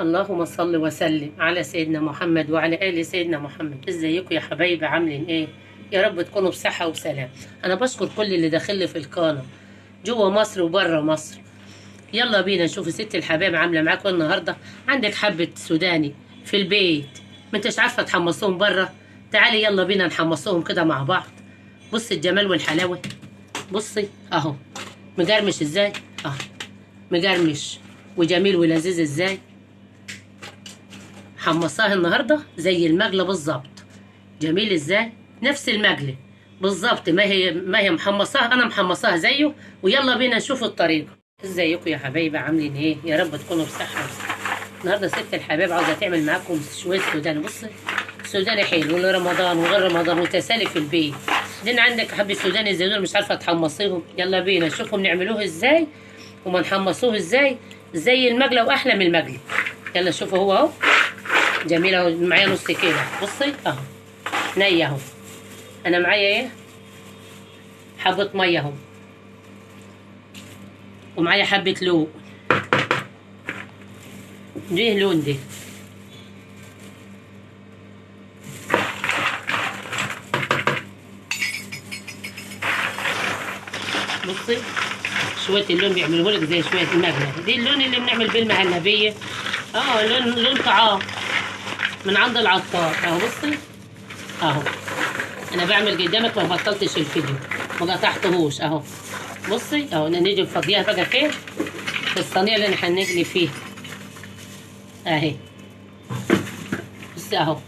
اللهم صل وسلم على سيدنا محمد وعلى آل سيدنا محمد. ازيكم يا حبايبي، عاملين ايه؟ يا رب تكونوا بصحة وسلام. انا بشكر كل اللي داخل لي في القناة جوه مصر وبره مصر. يلا بينا نشوف ست الحباب عاملة معاكم النهاردة. عندك حبة سوداني في البيت ما انتش عارفة تحمصوهم بره، تعالي يلا بينا نحمصوهم كده مع بعض. بصي الجمال والحلاوة، بصي اهو مجرمش ازاي، اهو مجرمش وجميل ولذيذ ازاي. حمصاها النهارده زي المجلة بالظبط، جميل ازاي، نفس المجلة بالظبط، ما هي محمصاها، انا محمصاها زيه. ويلا بينا نشوف الطريقة. ازيكم يا حبايبي، عاملين ايه؟ يا رب تكونوا بصحة. النهارده ست الحباب عاوزة تعمل معاكم شوية سوداني. بصي سوداني حلو لرمضان وغير رمضان وتسالي في البيت. دين عندك حبة سوداني زي دول مش عارفة تحمصيهم، يلا بينا نشوفهم نعملوه ازاي وما نحمصوه ازاي زي المجلة واحلى من المجلة. يلا شوفوا هو اهو جميل اهو، معايا نص كيلو. بصي اهو نية اهو، انا معايا ايه، حبة مية اهو، ومعايا حبة لون، دي لون دي. بصي شوية اللون بيعملوه لك زي شوية المغلى، دي اللون اللي بنعمل بيه المهلبية. لون طعام من عند العطار اهو. بصي اهو انا بعمل قدامك، ما بطلتش الفيديو ما قطعتهوش اهو. بصي اهو نيجي نفضيها بقى فين، في الصينيه اللي احنا هنقلي فيها اهي. بصي اهو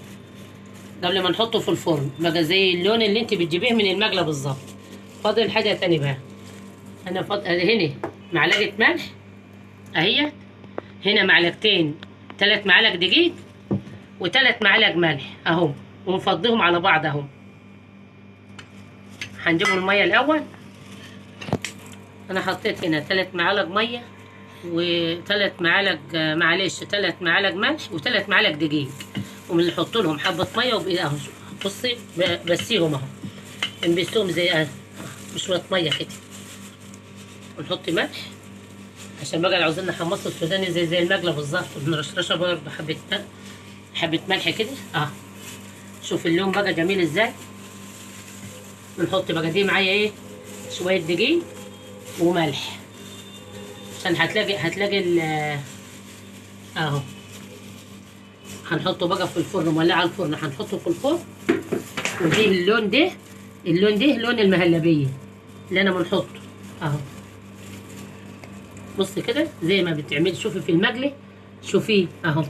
قبل ما نحطه في الفرن بقى زي اللون اللي انت بتجيبيه من المقله بالظبط. فاضل حاجه تاني بقى، انا هنا معلقه ملح اهي، هنا معلقتين 3 معالق دقيق و3 معالق ملح اهو، ونفضيهم على بعض اهو. هنجيبوا الميه الاول، انا حطيت هنا 3 معالق ميه و3 معالق معلش 3 معالق ملح و3 معالق دقيق، وبنحط لهم حبه ميه اهو. بصي بسيهم اهو، نبسهم زي بشويه ميه كده، ونحط ملح عشان بقى عاوزين نحمص السوداني زي المقله بالظبط. بنرشرشها برضه حبه ملح كده شوف اللون بقى جميل ازاي. بنحط بقى دي معايا ايه، شويه دقيق وملح، عشان هتلاقي اهو. هنحطه بقى في الفرن، مولعه الفرن هنحطه في الفرن. ودي اللون ده لون المهلبيه اللي انا بنحطه اهو. بصي كده زي ما بتعملي، شوفي في المقلي شوفيه اهو.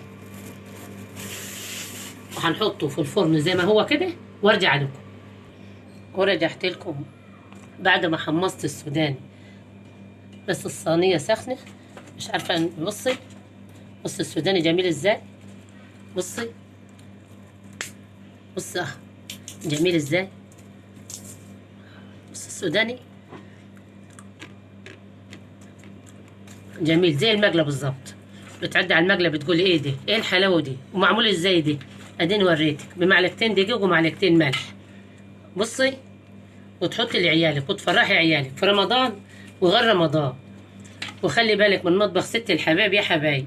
وهنحطه في الفرن زي ما هو كده وارجع لكم. ورجعت لكم بعد ما حمصت السوداني، بس الصينيه سخنه مش عارفه. بصي السوداني جميل ازاي، بصي جميل ازاي. بص السوداني جميل زي المقلة بالظبط. بتعدي على المقلة بتقول ايه دي، ايه الحلاوة دي، ومعمول ازاي دي. اديني وريتك بمعلقتين دقيق ومعلقتين ملح. بصي وتحطي لعيالك وتفرحي عيالك في رمضان وغير رمضان. وخلي بالك من مطبخ ست الحباب يا حبايب،